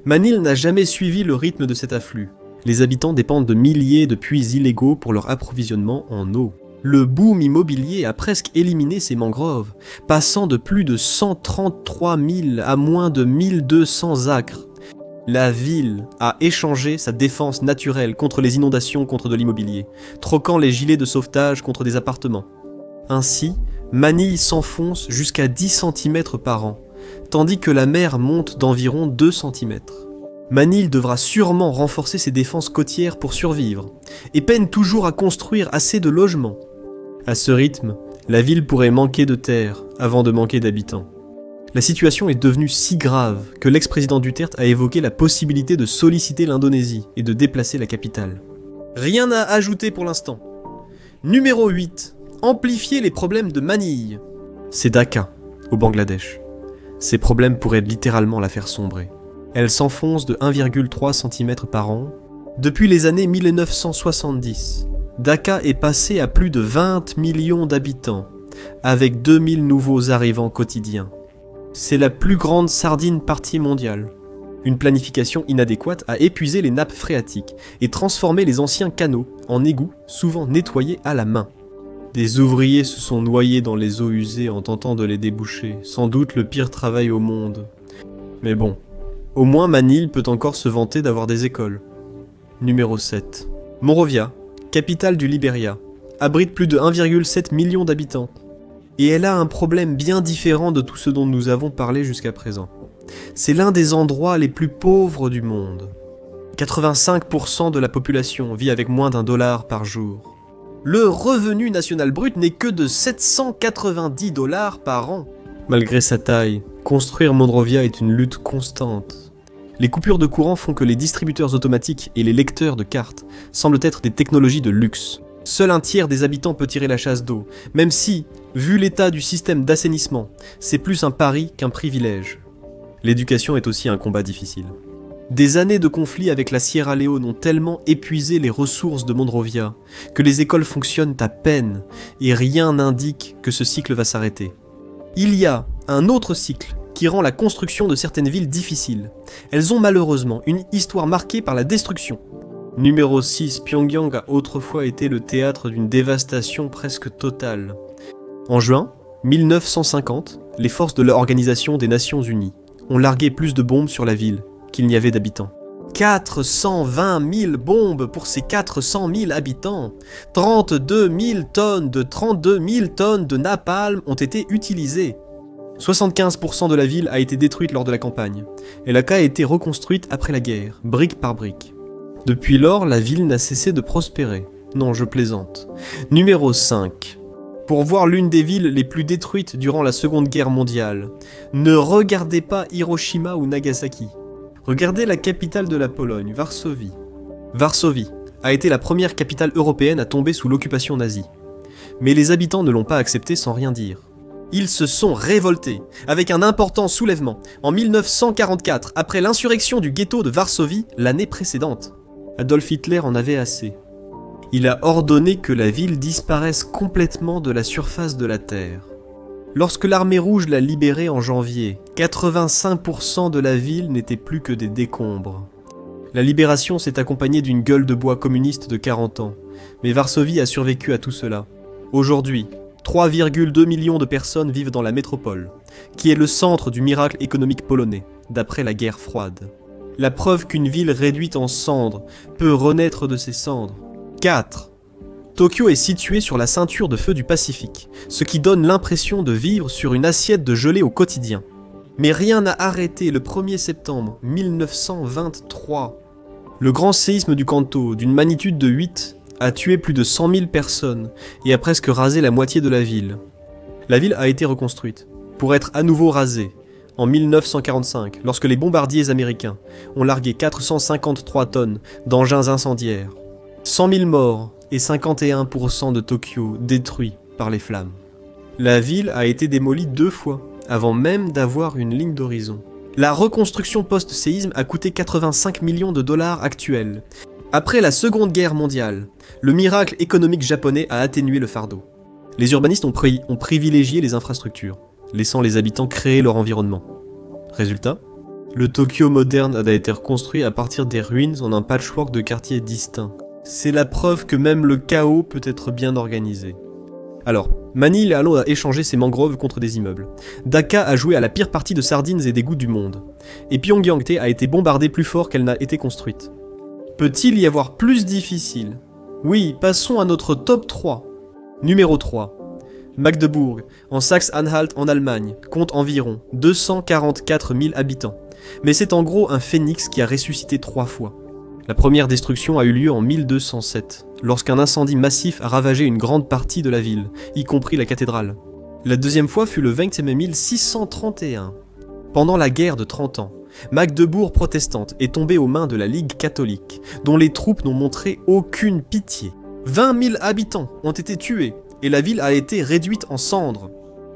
Manille n'a jamais suivi le rythme de cet afflux. Les habitants dépendent de milliers de puits illégaux pour leur approvisionnement en eau. Le boom immobilier a presque éliminé ces mangroves, passant de plus de 133 000 à moins de 1200 acres. La ville a échangé sa défense naturelle contre les inondations contre de l'immobilier, troquant les gilets de sauvetage contre des appartements. Ainsi, Manille s'enfonce jusqu'à 10 cm par an, tandis que la mer monte d'environ 2 cm. Manille devra sûrement renforcer ses défenses côtières pour survivre, et peine toujours à construire assez de logements. À ce rythme, la ville pourrait manquer de terre avant de manquer d'habitants. La situation est devenue si grave que l'ex-président Duterte a évoqué la possibilité de solliciter l'Indonésie et de déplacer la capitale. Rien à ajouter pour l'instant. Numéro 8. Amplifier les problèmes de Manille. C'est Dhaka, au Bangladesh. Ces problèmes pourraient littéralement la faire sombrer. Elle s'enfonce de 1,3 cm par an. Depuis les années 1970, Dhaka est passé à plus de 20 millions d'habitants, avec 2000 nouveaux arrivants quotidiens. C'est la plus grande sardine partie mondiale. Une planification inadéquate a épuisé les nappes phréatiques et transformé les anciens canaux en égouts, souvent nettoyés à la main. Des ouvriers se sont noyés dans les eaux usées en tentant de les déboucher, sans doute le pire travail au monde. Mais bon, au moins Manille peut encore se vanter d'avoir des écoles. Numéro 7. Monrovia, capitale du Libéria, abrite plus de 1,7 million d'habitants. Et elle a un problème bien différent de tout ce dont nous avons parlé jusqu'à présent. C'est l'un des endroits les plus pauvres du monde. 85% de la population vit avec moins d'$1 par jour. Le revenu national brut n'est que de 790 $ par an. Malgré sa taille, construire Monrovia est une lutte constante. Les coupures de courant font que les distributeurs automatiques et les lecteurs de cartes semblent être des technologies de luxe. Seul un tiers des habitants peut tirer la chasse d'eau, même si, vu l'état du système d'assainissement, c'est plus un pari qu'un privilège. L'éducation est aussi un combat difficile. Des années de conflit avec la Sierra Leone ont tellement épuisé les ressources de Monrovia que les écoles fonctionnent à peine et rien n'indique que ce cycle va s'arrêter. Il y a un autre cycle qui rend la construction de certaines villes difficiles. Elles ont malheureusement une histoire marquée par la destruction. Numéro 6, Pyongyang a autrefois été le théâtre d'une dévastation presque totale. En juin 1950, les forces de l'Organisation des Nations Unies ont largué plus de bombes sur la ville qu'il n'y avait d'habitants. 420 000 bombes pour ces 400 000 habitants. 32 000 tonnes de napalm ont été utilisées. 75% de la ville a été détruite lors de la campagne. Elle a été reconstruite après la guerre, brique par brique. Depuis lors, la ville n'a cessé de prospérer. Non, je plaisante. Numéro 5. Pour voir l'une des villes les plus détruites durant la Seconde Guerre mondiale, ne regardez pas Hiroshima ou Nagasaki. Regardez la capitale de la Pologne, Varsovie. Varsovie a été la première capitale européenne à tomber sous l'occupation nazie. Mais les habitants ne l'ont pas accepté sans rien dire. Ils se sont révoltés, avec un important soulèvement, en 1944, après l'insurrection du ghetto de Varsovie l'année précédente. Adolf Hitler en avait assez. Il a ordonné que la ville disparaisse complètement de la surface de la Terre. Lorsque l'armée rouge l'a libérée en janvier, 85% de la ville n'était plus que des décombres. La libération s'est accompagnée d'une gueule de bois communiste de 40 ans, mais Varsovie a survécu à tout cela. Aujourd'hui, 3,2 millions de personnes vivent dans la métropole, qui est le centre du miracle économique polonais, d'après la guerre froide. La preuve qu'une ville réduite en cendres peut renaître de ses cendres. 4. Tokyo est située sur la ceinture de feu du Pacifique, ce qui donne l'impression de vivre sur une assiette de gelée au quotidien. Mais rien n'a arrêté le 1er septembre 1923. Le grand séisme du Kanto, d'une magnitude de 8, a tué plus de 100 000 personnes et a presque rasé la moitié de la ville. La ville a été reconstruite, pour être à nouveau rasée, en 1945, lorsque les bombardiers américains ont largué 453 tonnes d'engins incendiaires. 100 000 morts et 51% de Tokyo détruits par les flammes. La ville a été démolie 2 fois, avant même d'avoir une ligne d'horizon. La reconstruction post-séisme a coûté 85 millions de dollars actuels. Après la Seconde Guerre mondiale, le miracle économique japonais a atténué le fardeau. Les urbanistes ont privilégié les infrastructures, laissant les habitants créer leur environnement. Résultat, le Tokyo moderne a été reconstruit à partir des ruines en un patchwork de quartiers distincts. C'est la preuve que même le chaos peut être bien organisé. Alors, Manille a échangé ses mangroves contre des immeubles. Dhaka a joué à la pire partie de sardines et d'égouts du monde. Et Pyongyang a été bombardée plus fort qu'elle n'a été construite. Peut-il y avoir plus difficile? Oui, passons à notre top 3. Numéro 3. Magdebourg, en Saxe-Anhalt en Allemagne, compte environ 244 000 habitants. Mais c'est en gros un phénix qui a ressuscité 3 fois. La première destruction a eu lieu en 1207, lorsqu'un incendie massif a ravagé une grande partie de la ville, y compris la cathédrale. La deuxième fois fut le 20 mai 1631. Pendant la guerre de 30 ans, Magdebourg protestante est tombée aux mains de la Ligue catholique, dont les troupes n'ont montré aucune pitié. 20 000 habitants ont été tués, et la ville a été réduite en cendres.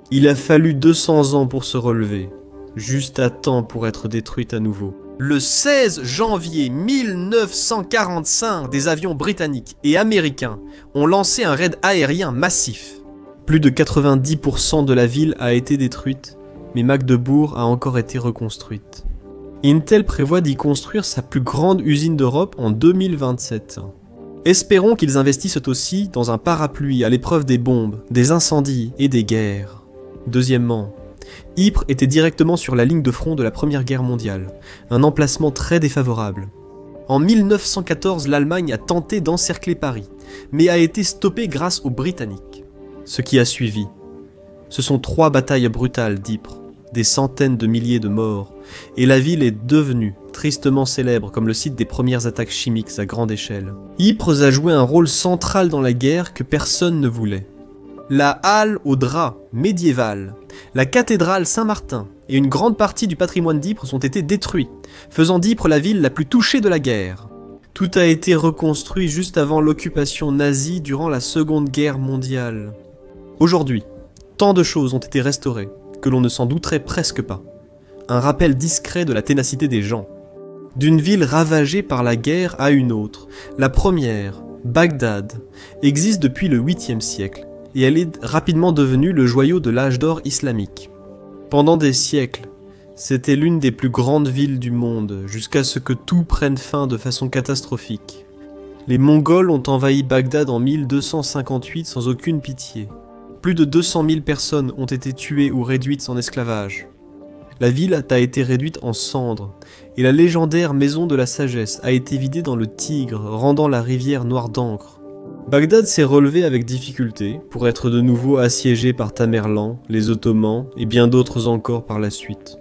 Il a fallu 200 ans pour se relever, juste à temps pour être détruite à nouveau. Le 16 janvier 1945, des avions britanniques et américains ont lancé un raid aérien massif. Plus de 90% de la ville a été détruite, mais Magdebourg a encore été reconstruite. Intel prévoit d'y construire sa plus grande usine d'Europe en 2027. Espérons qu'ils investissent aussi dans un parapluie à l'épreuve des bombes, des incendies et des guerres. Deuxièmement, Ypres était directement sur la ligne de front de la Première Guerre mondiale, un emplacement très défavorable. En 1914, l'Allemagne a tenté d'encercler Paris, mais a été stoppée grâce aux Britanniques. Ce qui a suivi, ce sont 3 batailles brutales d'Ypres, des centaines de milliers de morts, et la ville est devenue tristement célèbre comme le site des premières attaques chimiques à grande échelle. Ypres a joué un rôle central dans la guerre que personne ne voulait. La halle aux draps médiévale, la cathédrale Saint-Martin et une grande partie du patrimoine d'Ypres ont été détruits, faisant d'Ypres la ville la plus touchée de la guerre. Tout a été reconstruit juste avant l'occupation nazie durant la Seconde Guerre mondiale. Aujourd'hui, tant de choses ont été restaurées que l'on ne s'en douterait presque pas. Un rappel discret de la ténacité des gens. D'une ville ravagée par la guerre à une autre, la première, Bagdad, existe depuis le 8e siècle, et elle est rapidement devenue le joyau de l'âge d'or islamique. Pendant des siècles, c'était l'une des plus grandes villes du monde, jusqu'à ce que tout prenne fin de façon catastrophique. Les Mongols ont envahi Bagdad en 1258 sans aucune pitié. Plus de 200 000 personnes ont été tuées ou réduites en esclavage. La ville a été réduite en cendres, et la légendaire maison de la sagesse a été vidée dans le Tigre, rendant la rivière noire d'encre. Bagdad s'est relevé avec difficulté, pour être de nouveau assiégé par Tamerlan, les Ottomans, et bien d'autres encore par la suite.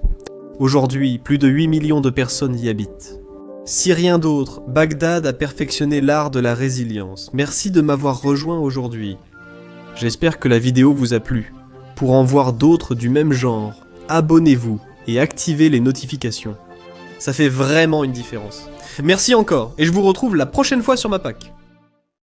Aujourd'hui, plus de 8 millions de personnes y habitent. Si rien d'autre, Bagdad a perfectionné l'art de la résilience. Merci de m'avoir rejoint aujourd'hui. J'espère que la vidéo vous a plu. Pour en voir d'autres du même genre, abonnez-vous et activez les notifications. Ça fait vraiment une différence. Merci encore, et je vous retrouve la prochaine fois sur ma PAC.